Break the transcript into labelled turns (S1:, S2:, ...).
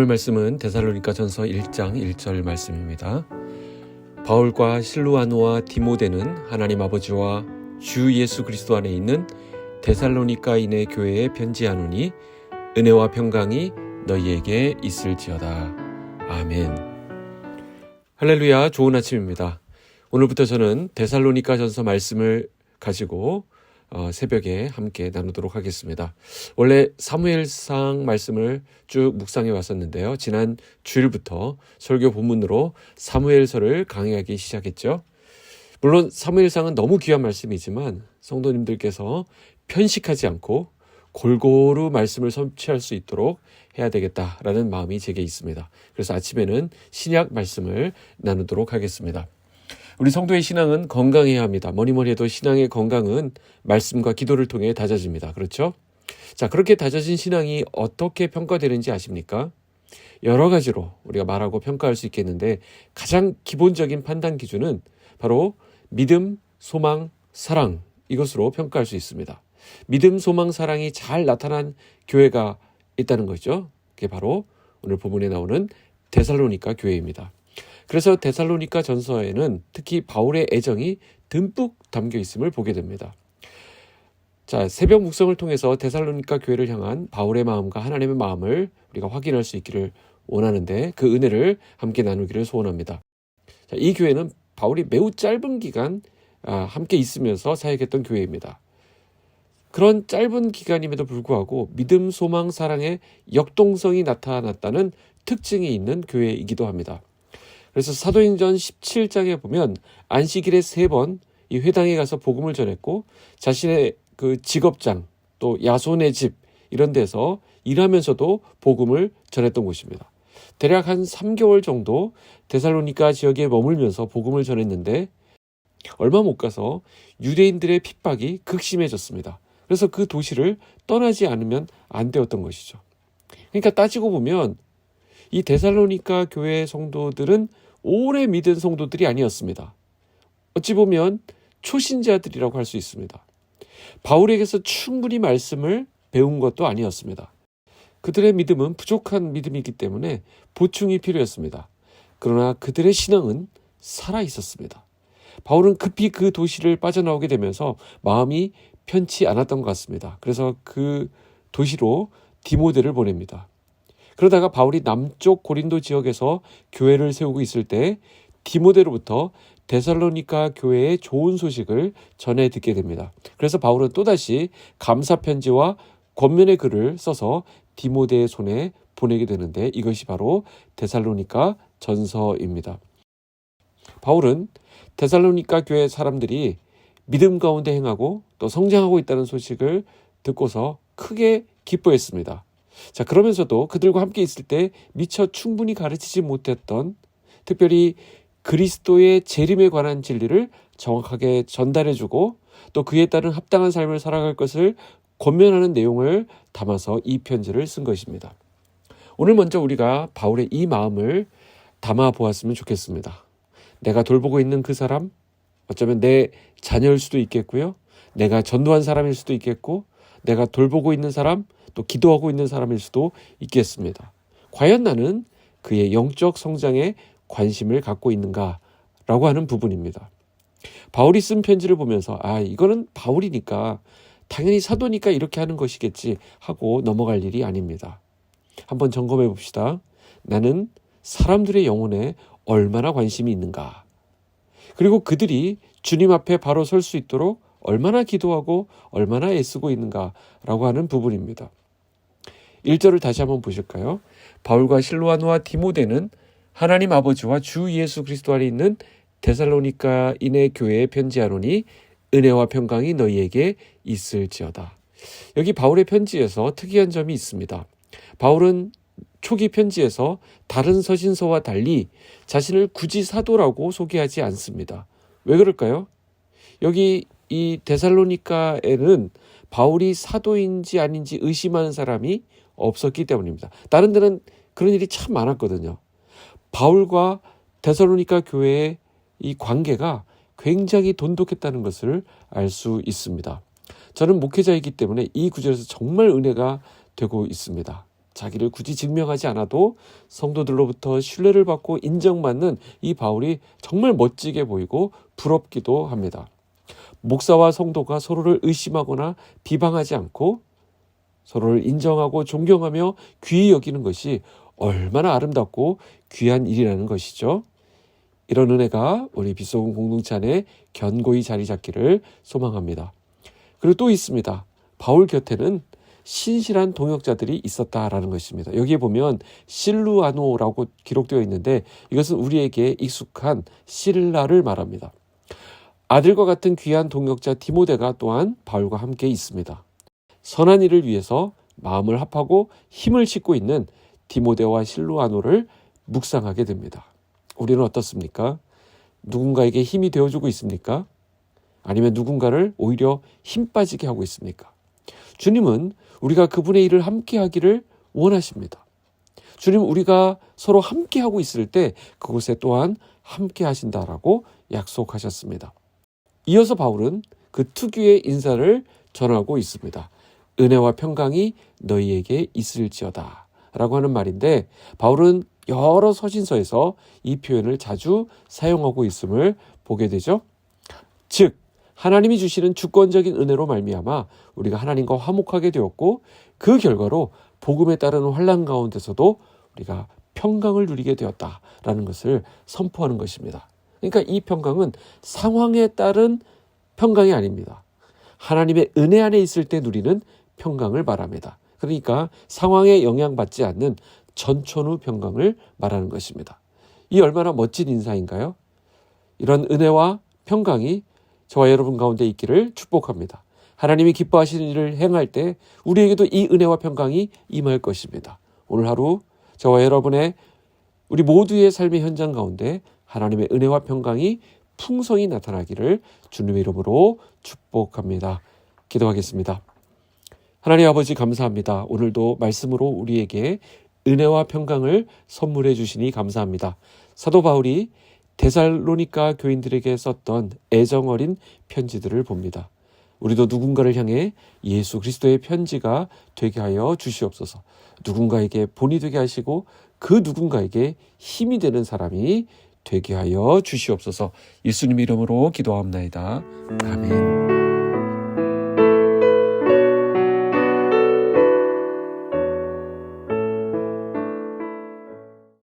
S1: 오늘 말씀은 데살로니가전서 1장 1절 말씀입니다. 바울과 실루아노와 디모데는 하나님 아버지와 주 예수 그리스도 안에 있는 데살로니가인의 교회에 편지하노니 은혜와 평강이 너희에게 있을지어다. 아멘. 할렐루야, 좋은 아침입니다. 오늘부터 저는 데살로니가전서 말씀을 가지고 새벽에 함께 나누도록 하겠습니다. 원래 사무엘상 말씀을 쭉 묵상해 왔었는데요. 지난 주일부터 설교 본문으로 사무엘서를 강의하기 시작했죠. 물론 사무엘상은 너무 귀한 말씀이지만 성도님들께서 편식하지 않고 골고루 말씀을 섭취할 수 있도록 해야 되겠다라는 마음이 제게 있습니다. 그래서 아침에는 신약 말씀을 나누도록 하겠습니다. 우리 성도의 신앙은 건강해야 합니다. 뭐니 해도 신앙의 건강은 말씀과 기도를 통해 다져집니다. 그렇죠? 자, 그렇게 다져진 신앙이 어떻게 평가되는지 아십니까? 여러 가지로 우리가 말하고 평가할 수 있겠는데 가장 기본적인 판단 기준은 바로 믿음, 소망, 사랑, 이것으로 평가할 수 있습니다. 믿음, 소망, 사랑이 잘 나타난 교회가 있다는 거죠. 그게 바로 오늘 본문에 나오는 데살로니가 교회입니다. 그래서 데살로니가 전서에는 특히 바울의 애정이 듬뿍 담겨 있음을 보게 됩니다. 자, 새벽 묵성을 통해서 데살로니가 교회를 향한 바울의 마음과 하나님의 마음을 우리가 확인할 수 있기를 원하는데 그 은혜를 함께 나누기를 소원합니다. 자, 이 교회는 바울이 매우 짧은 기간 함께 있으면서 사역했던 교회입니다. 그런 짧은 기간임에도 불구하고 믿음, 소망, 사랑의 역동성이 나타났다는 특징이 있는 교회이기도 합니다. 그래서 사도행전 17장에 보면 안식일에 3번 이 회당에 가서 복음을 전했고 자신의 그 직업장 또 야손의 집 이런 데서 일하면서도 복음을 전했던 곳입니다. 대략 한 3개월 정도 데살로니가 지역에 머물면서 복음을 전했는데 얼마 못 가서 유대인들의 핍박이 극심해졌습니다. 그래서 그 도시를 떠나지 않으면 안 되었던 것이죠. 그러니까 따지고 보면 이 데살로니가 교회 성도들은 오래 믿은 성도들이 아니었습니다. 어찌 보면 초신자들이라고 할 수 있습니다. 바울에게서 충분히 말씀을 배운 것도 아니었습니다. 그들의 믿음은 부족한 믿음이기 때문에 보충이 필요했습니다. 그러나 그들의 신앙은 살아있었습니다. 바울은 급히 그 도시를 빠져나오게 되면서 마음이 편치 않았던 것 같습니다. 그래서 그 도시로 디모데를 보냅니다. 그러다가 바울이 남쪽 고린도 지역에서 교회를 세우고 있을 때 디모데로부터 데살로니가 교회의 좋은 소식을 전해 듣게 됩니다. 그래서 바울은 또다시 감사 편지와 권면의 글을 써서 디모데의 손에 보내게 되는데 이것이 바로 데살로니가 전서입니다. 바울은 데살로니가 교회 사람들이 믿음 가운데 행하고 또 성장하고 있다는 소식을 듣고서 크게 기뻐했습니다. 자, 그러면서도 그들과 함께 있을 때 미처 충분히 가르치지 못했던 특별히 그리스도의 재림에 관한 진리를 정확하게 전달해주고 또 그에 따른 합당한 삶을 살아갈 것을 권면하는 내용을 담아서 이 편지를 쓴 것입니다. 오늘 먼저 우리가 바울의 이 마음을 담아 보았으면 좋겠습니다. 내가 돌보고 있는 그 사람, 어쩌면 내 자녀일 수도 있겠고요. 내가 전도한 사람일 수도 있겠고 내가 돌보고 있는 사람, 또 기도하고 있는 사람일 수도 있겠습니다. 과연 나는 그의 영적 성장에 관심을 갖고 있는가라고 하는 부분입니다. 바울이 쓴 편지를 보면서 이거는 바울이니까 당연히 사도니까 이렇게 하는 것이겠지 하고 넘어갈 일이 아닙니다. 한번 점검해 봅시다. 나는 사람들의 영혼에 얼마나 관심이 있는가? 그리고 그들이 주님 앞에 바로 설 수 있도록 얼마나 기도하고 얼마나 애쓰고 있는가라고 하는 부분입니다. 1절을 다시 한번 보실까요? 바울과 실루아노와 디모데는 하나님 아버지와 주 예수 그리스도 안에 있는 데살로니가인의 교회에 편지하노니 은혜와 평강이 너희에게 있을지어다. 여기 바울의 편지에서 특이한 점이 있습니다. 바울은 초기 편지에서 다른 서신서와 달리 자신을 굳이 사도라고 소개하지 않습니다. 왜 그럴까요? 여기 이 데살로니가에는 바울이 사도인지 아닌지 의심하는 사람이 없었기 때문입니다. 다른 데는 그런 일이 참 많았거든요. 바울과 데살로니가 교회의 이 관계가 굉장히 돈독했다는 것을 알 수 있습니다. 저는 목회자이기 때문에 이 구절에서 정말 은혜가 되고 있습니다. 자기를 굳이 증명하지 않아도 성도들로부터 신뢰를 받고 인정받는 이 바울이 정말 멋지게 보이고 부럽기도 합니다. 목사와 성도가 서로를 의심하거나 비방하지 않고 서로를 인정하고 존경하며 귀히 여기는 것이 얼마나 아름답고 귀한 일이라는 것이죠. 이런 은혜가 우리 빗소금 공동체 안에 견고히 자리 잡기를 소망합니다. 그리고 또 있습니다. 바울 곁에는 신실한 동역자들이 있었다라는 것입니다. 여기에 보면 실루아노라고 기록되어 있는데 이것은 우리에게 익숙한 실라를 말합니다. 아들과 같은 귀한 동역자 디모데가 또한 바울과 함께 있습니다. 선한 일을 위해서 마음을 합하고 힘을 싣고 있는 디모데와 실루아노를 묵상하게 됩니다. 우리는 어떻습니까? 누군가에게 힘이 되어주고 있습니까? 아니면 누군가를 오히려 힘 빠지게 하고 있습니까? 주님은 우리가 그분의 일을 함께 하기를 원하십니다. 주님은 우리가 서로 함께 하고 있을 때 그곳에 또한 함께 하신다라고 약속하셨습니다. 이어서 바울은 그 특유의 인사를 전하고 있습니다. 은혜와 평강이 너희에게 있을지어다 라고 하는 말인데 바울은 여러 서신서에서 이 표현을 자주 사용하고 있음을 보게 되죠. 즉 하나님이 주시는 주권적인 은혜로 말미암아 우리가 하나님과 화목하게 되었고 그 결과로 복음에 따르는 환난 가운데서도 우리가 평강을 누리게 되었다라는 것을 선포하는 것입니다. 그러니까 이 평강은 상황에 따른 평강이 아닙니다. 하나님의 은혜 안에 있을 때 누리는 평강을 말합니다. 그러니까 상황에 영향받지 않는 전천후 평강을 말하는 것입니다. 이 얼마나 멋진 인사인가요? 이런 은혜와 평강이 저와 여러분 가운데 있기를 축복합니다. 하나님이 기뻐하시는 일을 행할 때 우리에게도 이 은혜와 평강이 임할 것입니다. 오늘 하루 저와 여러분의 우리 모두의 삶의 현장 가운데 하나님의 은혜와 평강이 풍성히 나타나기를 주님의 이름으로 축복합니다. 기도하겠습니다. 하나님 아버지 감사합니다. 오늘도 말씀으로 우리에게 은혜와 평강을 선물해 주시니 감사합니다. 사도 바울이 데살로니가 교인들에게 썼던 애정 어린 편지들을 봅니다. 우리도 누군가를 향해 예수 그리스도의 편지가 되게 하여 주시옵소서. 누군가에게 본이 되게 하시고 그 누군가에게 힘이 되는 사람이 되게 하여 주시옵소서. 예수님 이름으로 기도합니다. 아멘.